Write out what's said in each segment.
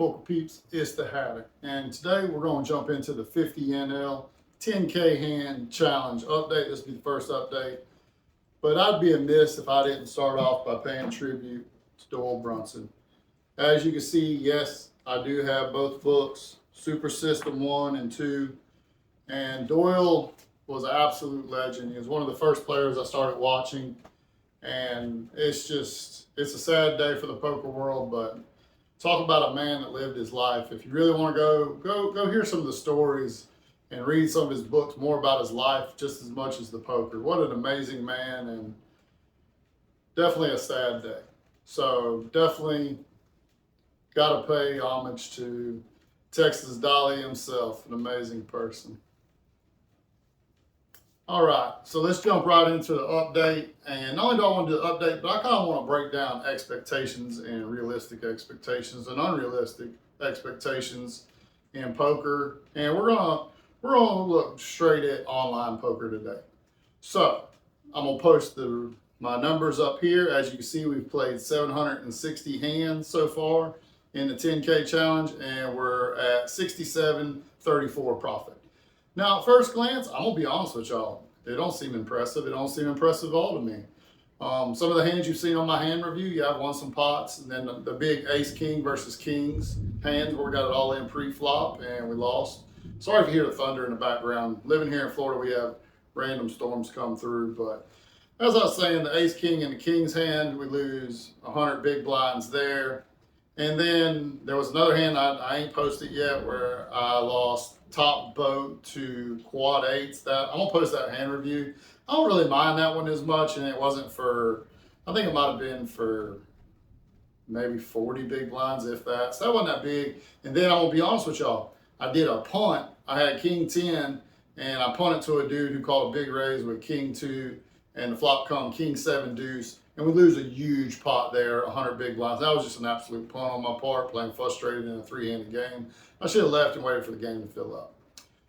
poker peeps? It's the Hatter, and today we're going to jump into the 50 NL 10K hand challenge update. This will be the first update, but I'd be amiss if I didn't start off by paying tribute to Doyle Brunson. As you can see, yes, I do have both books, Super System 1 and 2, and Doyle was an absolute legend. He was one of the first players I started watching, and it's a sad day for the poker world, but talk about a man that lived his life. If you really want to go hear some of the stories and read some of his books, more about his life just as much as the poker. What an amazing man, and definitely a sad day. So definitely got to pay homage to Texas Dolly himself, an amazing person. All right, so let's jump right into the update. And not only do I want to do the update, but I kind of want to break down expectations and realistic expectations and unrealistic expectations in poker. And we're gonna look straight at online poker today. So I'm gonna post my numbers up here. As you can see, we've played 760 hands so far in the 10K challenge, and we're at 67.34 profit. Now, at first glance, I'm going to be honest with y'all. They don't seem impressive. It don't seem impressive at all to me. Some of the hands you've seen on my hand review, yeah, I've won some pots. And then the big ace-king versus kings hands where we got it all in pre-flop and we lost. Sorry if you hear the thunder in the background. Living here in Florida, we have random storms come through. But as I was saying, the ace-king and the king's hand, we lose 100 big blinds there. And then there was another hand I ain't posted yet where I lost top boat to quad eights. That I'm gonna post that hand review. I don't really mind that one as much, and it wasn't for, I think it might have been for maybe 40 big blinds, if that. So that wasn't that big. And then I'm gonna be honest with y'all, I did a punt. I had king 10, and I punted to a dude who called a big raise with king 2, and the flop come king 7 deuce. And we lose a huge pot there, 100 big blinds. That was just an absolute punt on my part, playing frustrated in a 3-handed game. I should have left and waited for the game to fill up.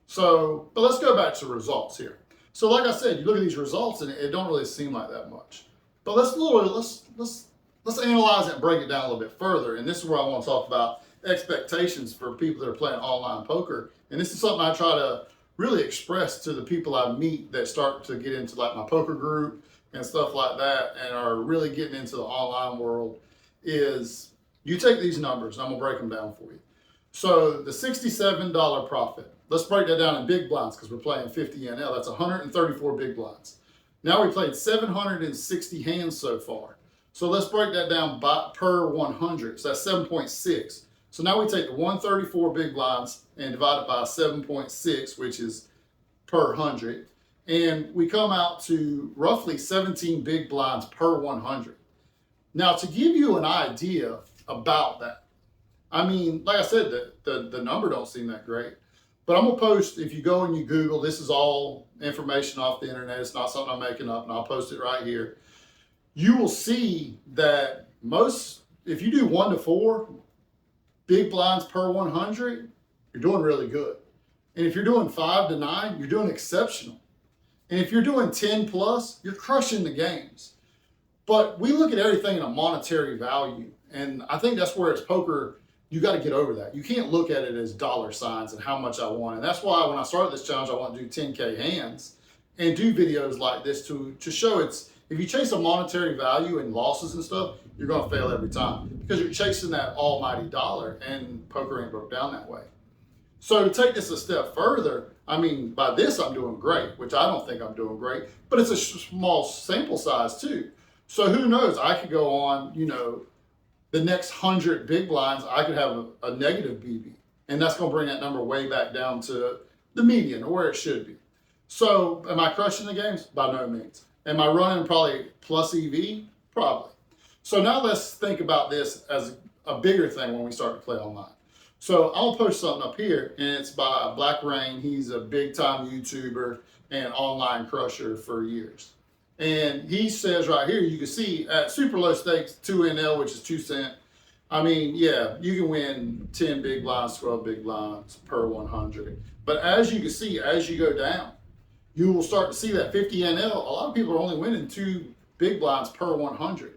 So, but let's go back to the results here. So like I said, you look at these results and it don't really seem like that much. But let's analyze it and break it down a little bit further. And this is where I want to talk about expectations for people that are playing online poker. And this is something I try to really express to the people I meet that start to get into like my poker group and stuff like that and are really getting into the online world. Is you take these numbers, and I'm gonna break them down for you. So the $67 profit, let's break that down in big blinds because we're playing 50 NL. That's 134 big blinds. Now we played 760 hands so far. So let's break that down per 100. So that's 7.6. So now we take the 134 big blinds and divide it by 7.6, which is per 100. And we come out to roughly 17 big blinds per 100. Now, to give you an idea about that, I mean, like I said, the number don't seem that great. But I'm going to post, if you go and you Google, this is all information off the internet. It's not something I'm making up, and I'll post it right here. You will see that if you do 1 to 4 big blinds per 100, you're doing really good. And if you're doing 5 to 9, you're doing exceptional. And if you're doing 10 plus, you're crushing the games. But we look at everything in a monetary value. And I think that's where it's poker, you got to get over that. You can't look at it as dollar signs and how much I won. And that's why when I started this challenge, I want to do 10K hands and do videos like this to show if you chase a monetary value and losses and stuff, you're going to fail every time because you're chasing that almighty dollar, and poker ain't broke down that way. So to take this a step further, I mean, by this I'm doing great, which I don't think I'm doing great, but it's a small sample size too. So who knows, I could go on, the next 100 big blinds, I could have a negative BB, and that's gonna bring that number way back down to the median or where it should be. So am I crushing the games? By no means. Am I running probably plus EV? Probably. So now let's think about this as a bigger thing when we start to play online. So I'll post something up here, and it's by Black Rain. He's a big-time YouTuber and online crusher for years. And he says right here, you can see at super low stakes, 2 NL, which is 2 cents. I mean, yeah, you can win 10 big blinds, 12 big blinds per 100. But as you can see, as you go down, you will start to see that 50 NL, a lot of people are only winning 2 big blinds per 100.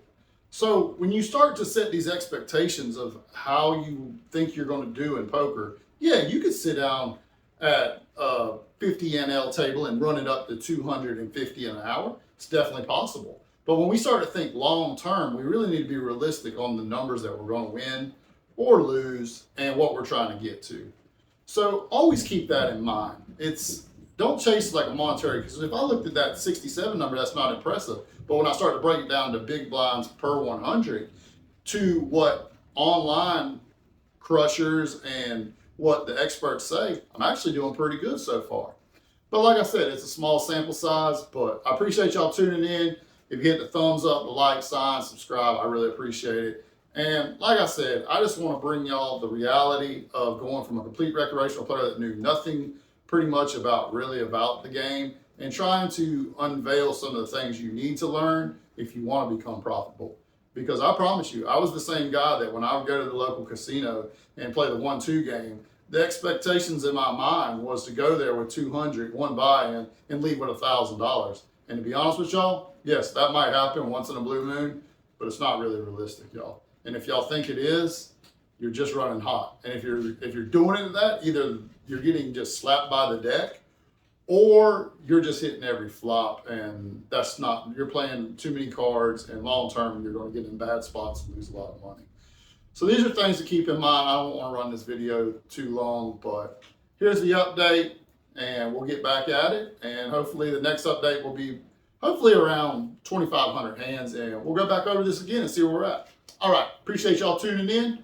So when you start to set these expectations of how you think you're going to do in poker, yeah, you could sit down at a 50 NL table and run it up to 250 an hour. It's definitely possible. But when we start to think long term, we really need to be realistic on the numbers that we're going to win or lose and what we're trying to get to. So always keep that in mind. Don't chase like a monetary, because if I looked at that 67 number, that's not impressive. But when I start to break it down to big blinds per 100 to what online crushers and what the experts say, I'm actually doing pretty good so far. But like I said, it's a small sample size, but I appreciate y'all tuning in. If you hit the thumbs up, the like sign, subscribe, I really appreciate it. And like I said, I just want to bring y'all the reality of going from a complete recreational player that knew nothing pretty much about the game and trying to unveil some of the things you need to learn if you want to become profitable. Because I promise you, I was the same guy that when I would go to the local casino and play the 1-2 game, the expectations in my mind was to go there with 200, one buy-in, and leave with $1,000. And to be honest with y'all, yes, that might happen once in a blue moon, but it's not really realistic, y'all. And if y'all think it is, you're just running hot. And if you're doing it at that, either you're getting just slapped by the deck, or you're just hitting every flop, and you're playing too many cards, and long term you're going to get in bad spots and lose a lot of money. So these are things to keep in mind. I don't want to run this video too long, but here's the update, and we'll get back at it. And hopefully the next update will be around 2,500 hands, and we'll go back over this again and see where we're at. All right, appreciate y'all tuning in.